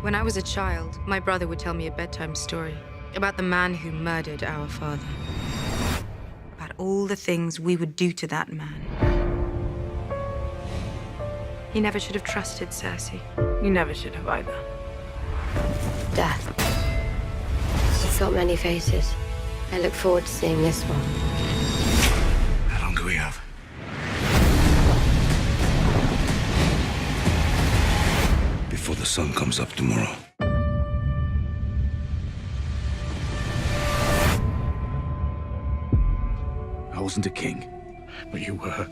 When I was a child, my brother would tell me a bedtime story about the man who murdered our father. About all the things we would do to that man. He never should have trusted Cersei. You never should have either. Death. It's got many faces. I look forward to seeing this one. How long do we have? Before the sun comes up tomorrow. I wasn't a king, but you were.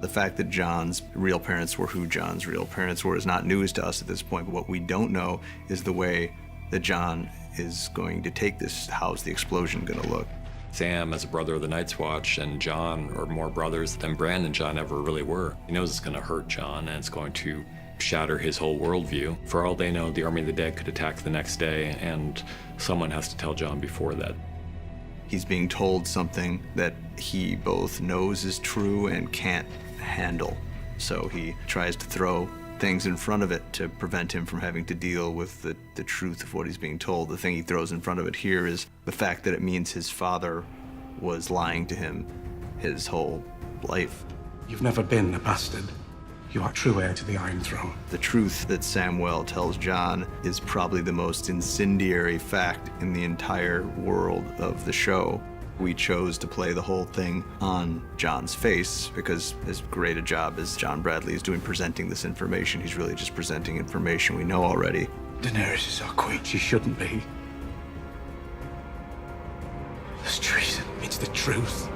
The fact that Jon's real parents were who Jon's real parents were is not news to us at this point, but what we don't know is the way that Jon is going to take this. How's the explosion going to look? Sam, as a brother of the Night's Watch, and Jon are more brothers than Bran and Jon ever really were. He knows it's going to hurt Jon, and it's going to shatter his whole worldview. For all they know, the Army of the Dead could attack the next day, and someone has to tell Jon before that. He's being told something that he both knows is true and can't handle. So he tries to throw things in front of it to prevent him from having to deal with the truth of what he's being told. The thing he throws in front of it here is the fact that it means his father was lying to him his whole life. You've never been a bastard. You are true heir to the Iron Throne. The truth that Samwell tells Jon is probably the most incendiary fact in the entire world of the show. We chose to play the whole thing on Jon's face because as great a job as John Bradley is doing presenting this information, he's really just presenting information we know already. Daenerys is our queen. She shouldn't be. It's treason. It's the truth.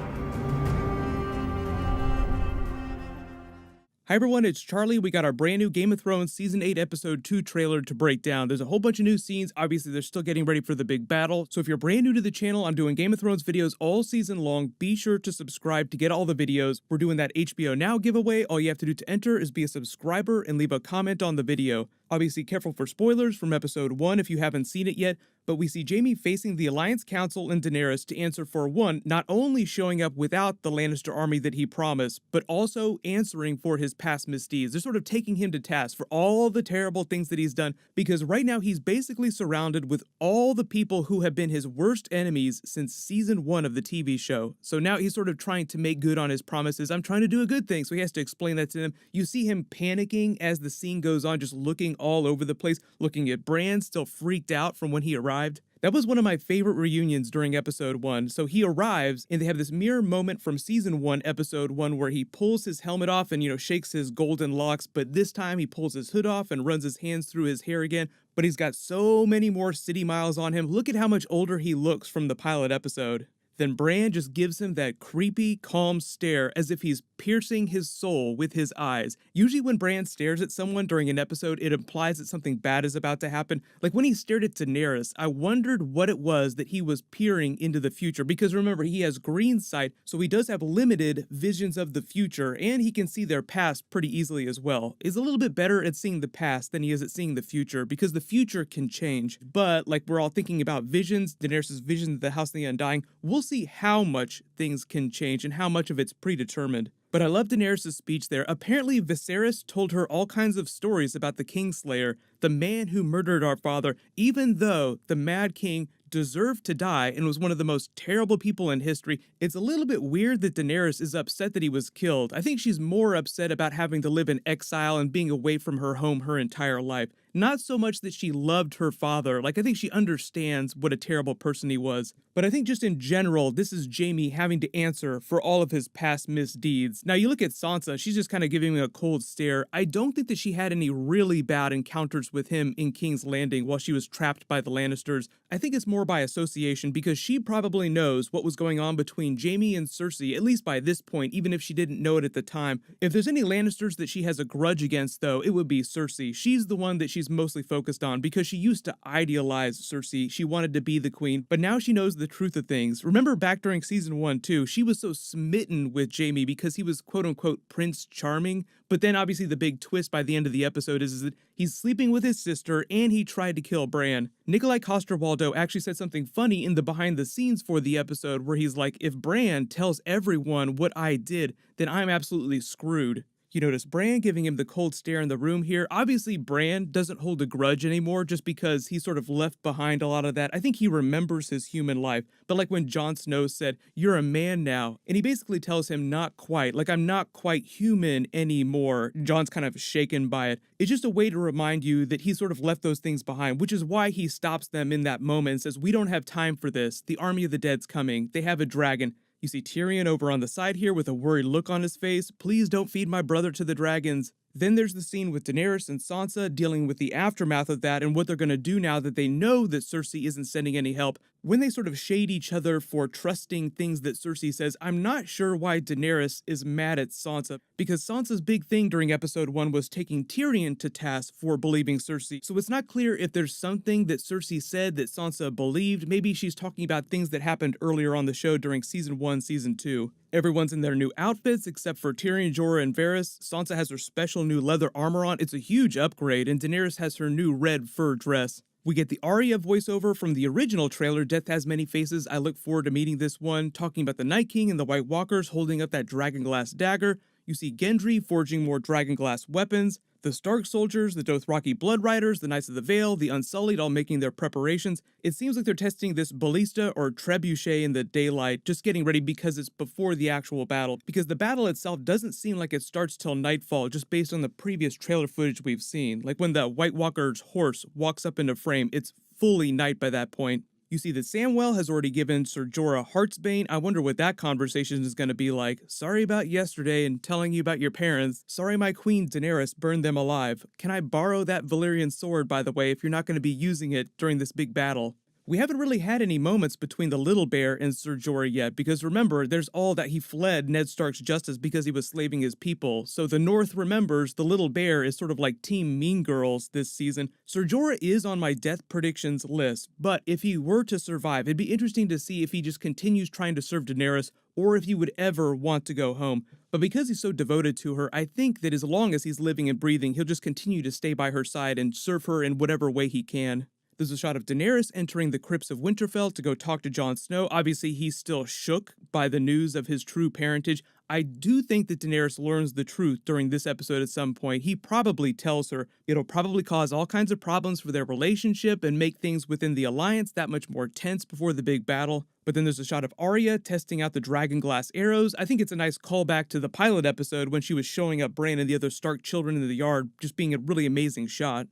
Hi everyone, it's Charlie. We got our brand new Game of Thrones Season 8 Episode 2 trailer to break down. There's a whole bunch of new scenes. Obviously, they're still getting ready for the big battle. So if you're brand new to the channel, I'm doing Game of Thrones videos all season long. Be sure to subscribe to get all the videos. We're doing that HBO Now giveaway. All you have to do to enter is be a subscriber and leave a comment on the video. Obviously, careful for spoilers from Episode 1 if you haven't seen it yet, but we see Jaime facing the Alliance Council and Daenerys to answer for one, not only showing up without the Lannister army that he promised, but also answering for his past misdeeds. They're sort of taking him to task for all the terrible things that he's done, because right now he's basically surrounded with all the people who have been his worst enemies since Season 1 of the TV show. So now he's sort of trying to make good on his promises. I'm trying to do a good thing, so he has to explain that to them. You see him panicking as the scene goes on, just looking all over the place, looking at Bran, still freaked out from when he arrived. That was one of my favorite reunions during Episode 1. So he arrives, and they have this mirror moment from Season 1, Episode 1, where he pulls his helmet off and, shakes his golden locks, but this time he pulls his hood off and runs his hands through his hair again. But he's got so many more city miles on him. Look at how much older he looks from the pilot episode. Then Bran just gives him that creepy, calm stare as if he's piercing his soul with his eyes. Usually when Bran stares at someone during an episode, it implies that something bad is about to happen. Like when he stared at Daenerys, I wondered what it was that he was peering into the future, because remember, he has green sight, so he does have limited visions of the future, and he can see their past pretty easily as well. He's a little bit better at seeing the past than he is at seeing the future, because the future can change. But like we're all thinking about visions, Daenerys' vision of the House of the Undying, we'll see how much things can change and how much of it's predetermined. But I love Daenerys' speech there. Apparently Viserys told her all kinds of stories about the Kingslayer, the man who murdered our father, even though the Mad King deserved to die and was one of the most terrible people in history. It's a little bit weird that Daenerys is upset that he was killed. I think she's more upset about having to live in exile and being away from her home her entire life. Not so much that she loved her father. Like, I think she understands what a terrible person he was. But I think just in general, this is Jaime having to answer for all of his past misdeeds. Now, you look at Sansa, she's just kind of giving him a cold stare. I don't think that she had any really bad encounters with him in King's Landing while she was trapped by the Lannisters. I think it's more by association, because she probably knows what was going on between Jaime and Cersei, at least by this point, even if she didn't know it at the time. If there's any Lannisters that she has a grudge against, though, it would be Cersei. She's the one that she's mostly focused on, because she used to idealize Cersei. She wanted to be the queen, but now she knows the truth of things. Remember back during Season 1 too, she was so smitten with Jaime because he was quote-unquote Prince Charming, but then obviously the big twist by the end of the episode is that he's sleeping with his sister and he tried to kill Bran. Nikolai Coster-Waldau actually said something funny in the behind the scenes for the episode where he's like, if Bran tells everyone what I did, then I'm absolutely screwed. You notice Bran giving him the cold stare in the room here. Obviously, Bran doesn't hold a grudge anymore just because he sort of left behind a lot of that. I think he remembers his human life. But like when Jon Snow said, "You're a man now," and he basically tells him, "Not quite, like I'm not quite human anymore." Jon's kind of shaken by it. It's just a way to remind you that he sort of left those things behind, which is why he stops them in that moment and says, "We don't have time for this. The army of the dead's coming. They have a dragon." You see Tyrion over on the side here with a worried look on his face. "Please don't feed my brother to the dragons." Then there's the scene with Daenerys and Sansa dealing with the aftermath of that and what they're going to do now that they know that Cersei isn't sending any help. When they sort of shade each other for trusting things that Cersei says, I'm not sure why Daenerys is mad at Sansa, because Sansa's big thing during episode 1 was taking Tyrion to task for believing Cersei. So it's not clear if there's something that Cersei said that Sansa believed. Maybe she's talking about things that happened earlier on the show during season 1, season 2. Everyone's in their new outfits except for Tyrion, Jorah, and Varys. Sansa has her special new leather armor on. It's a huge upgrade, and Daenerys has her new red fur dress. We get the Arya voiceover from the original trailer, Death Has Many Faces. I look forward to meeting this one, talking about the Night King and the White Walkers holding up that dragonglass dagger. You see Gendry forging more dragonglass weapons. The Stark soldiers, the Dothraki Blood Riders, the Knights of the Vale, the Unsullied all making their preparations. It seems like they're testing this ballista or trebuchet in the daylight, just getting ready because it's before the actual battle. Because the battle itself doesn't seem like it starts till nightfall, just based on the previous trailer footage we've seen. Like when the White Walker's horse walks up into frame, it's fully night by that point. You see that Samwell has already given Ser Jorah Heartsbane. I wonder what that conversation is going to be like. "Sorry about yesterday and telling you about your parents. Sorry my queen Daenerys burned them alive. Can I borrow that Valyrian sword, by the way, if you're not going to be using it during this big battle?" We haven't really had any moments between the Little Bear and Ser Jorah yet, because remember, there's all that he fled Ned Stark's justice because he was slaving his people. So the North remembers the Little Bear is sort of like Team Mean Girls this season. Ser Jorah is on my death predictions list, but if he were to survive, it'd be interesting to see if he just continues trying to serve Daenerys or if he would ever want to go home. But because he's so devoted to her, I think that as long as he's living and breathing, he'll just continue to stay by her side and serve her in whatever way he can. There's a shot of Daenerys entering the crypts of Winterfell to go talk to Jon Snow. Obviously, he's still shook by the news of his true parentage. I do think that Daenerys learns the truth during this episode at some point. He probably tells her. It'll probably cause all kinds of problems for their relationship and make things within the alliance that much more tense before the big battle. But then there's a shot of Arya testing out the dragonglass arrows. I think it's a nice callback to the pilot episode when she was showing up Bran and the other Stark children in the yard, just being a really amazing shot.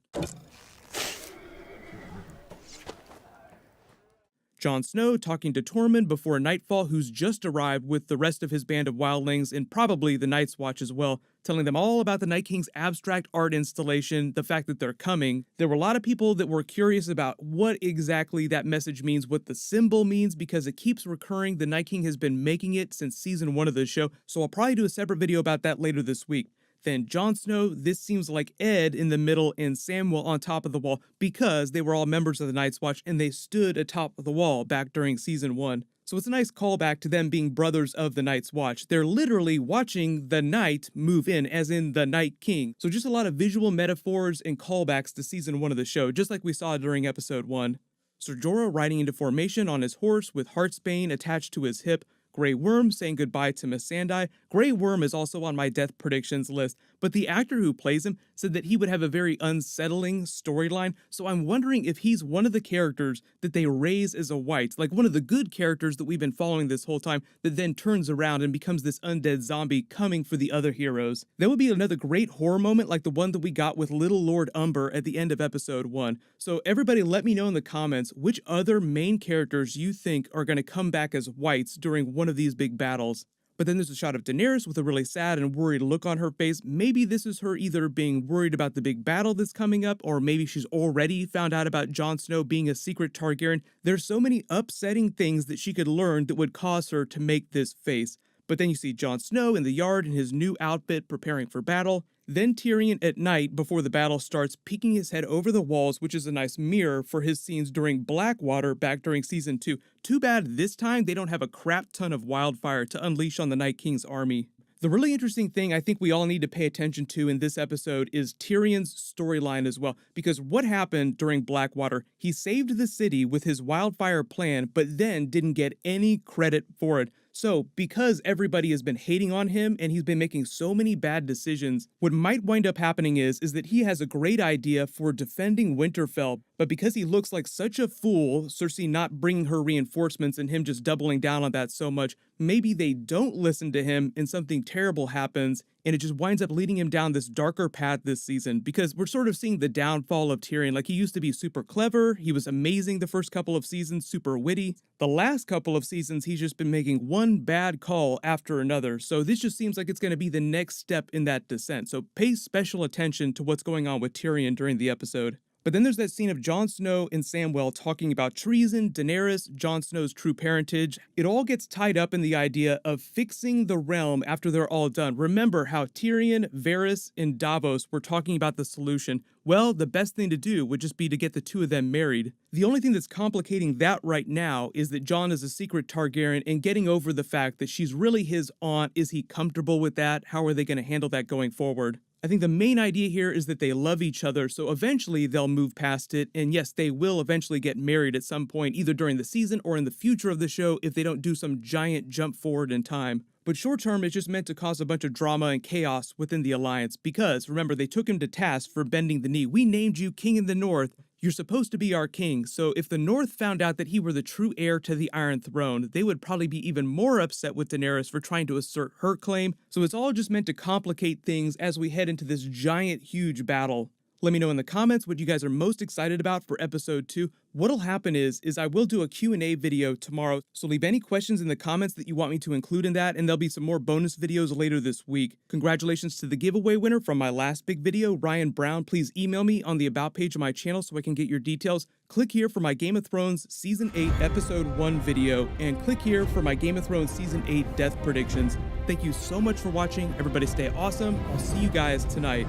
Jon Snow talking to Tormund before nightfall, who's just arrived with the rest of his band of wildlings and probably the Night's Watch as well, telling them all about the Night King's abstract art installation, the fact that they're coming. There were a lot of people that were curious about what exactly that message means, what the symbol means, because it keeps recurring. The Night King has been making it since season 1 of the show, so I'll probably do a separate video about that later this week. Then Jon Snow, this seems like Ed in the middle and Samwell on top of the wall because they were all members of the Night's Watch and they stood atop of the wall back during season 1. So it's a nice callback to them being brothers of the Night's Watch. They're literally watching the night move in, as in the Night King. So just a lot of visual metaphors and callbacks to season 1 of the show, just like we saw during episode 1. Ser Jorah riding into formation on his horse with Heartsbane attached to his hip. Grey Worm saying goodbye to Missandei. Grey Worm is also on my death predictions list, but the actor who plays him said that he would have a very unsettling storyline, so I'm wondering if he's one of the characters that they raise as a white, like one of the good characters that we've been following this whole time, that then turns around and becomes this undead zombie coming for the other heroes. That would be another great horror moment like the one that we got with Little Lord Umber at the end of episode 1. So everybody let me know in the comments which other main characters you think are going to come back as whites during one of these big battles. But then there's a shot of Daenerys with a really sad and worried look on her face. Maybe this is her either being worried about the big battle that's coming up, or maybe she's already found out about Jon Snow being a secret Targaryen. There's so many upsetting things that she could learn that would cause her to make this face. But then you see Jon Snow in the yard in his new outfit preparing for battle. Then Tyrion at night before the battle starts peeking his head over the walls, which is a nice mirror for his scenes during Blackwater back during season 2. Too bad this time they don't have a crap ton of wildfire to unleash on the Night King's army. The really interesting thing I think we all need to pay attention to in this episode is Tyrion's storyline as well, because what happened during Blackwater, he saved the city with his wildfire plan, but then didn't get any credit for it. So, because everybody has been hating on him and he's been making so many bad decisions, what might wind up happening is that he has a great idea for defending Winterfell, but because he looks like such a fool, Cersei not bringing her reinforcements and him just doubling down on that so much, maybe they don't listen to him and something terrible happens, and it just winds up leading him down this darker path this season, because we're sort of seeing the downfall of Tyrion. Like, he used to be super clever, he was amazing the first couple of seasons, super witty. The last couple of seasons, he's just been making one bad call after another, so this just seems like it's going to be the next step in that descent. So pay special attention to what's going on with Tyrion during the episode. But then there's that scene of Jon Snow and Samwell talking about treason, Daenerys, Jon Snow's true parentage. It all gets tied up in the idea of fixing the realm after they're all done. Remember how Tyrion, Varys, and Davos were talking about the solution. Well, the best thing to do would just be to get the two of them married. The only thing that's complicating that right now is that Jon is a secret Targaryen, and getting over the fact that she's really his aunt. Is he comfortable with that? How are they going to handle that going forward? I think the main idea here is that they love each other, so eventually they'll move past it, and yes, they will eventually get married at some point, either during the season or in the future of the show if they don't do some giant jump forward in time. But short term, it's just meant to cause a bunch of drama and chaos within the Alliance, because, remember, they took him to task for bending the knee. We named you King in the North. You're supposed to be our king, so if the North found out that he were the true heir to the Iron Throne, they would probably be even more upset with Daenerys for trying to assert her claim, so it's all just meant to complicate things as we head into this giant, huge battle. Let me know in the comments what you guys are most excited about for episode 2. What'll happen is I will do a Q&A video tomorrow, so leave any questions in the comments that you want me to include in that, and there'll be some more bonus videos later this week. Congratulations to the giveaway winner from my last big video, Ryan Brown. Please email me on the About page of my channel so I can get your details. Click here for my Game of Thrones Season 8 Episode 1 video, and click here for my Game of Thrones Season 8 death predictions. Thank you so much for watching. Everybody stay awesome. I'll see you guys tonight.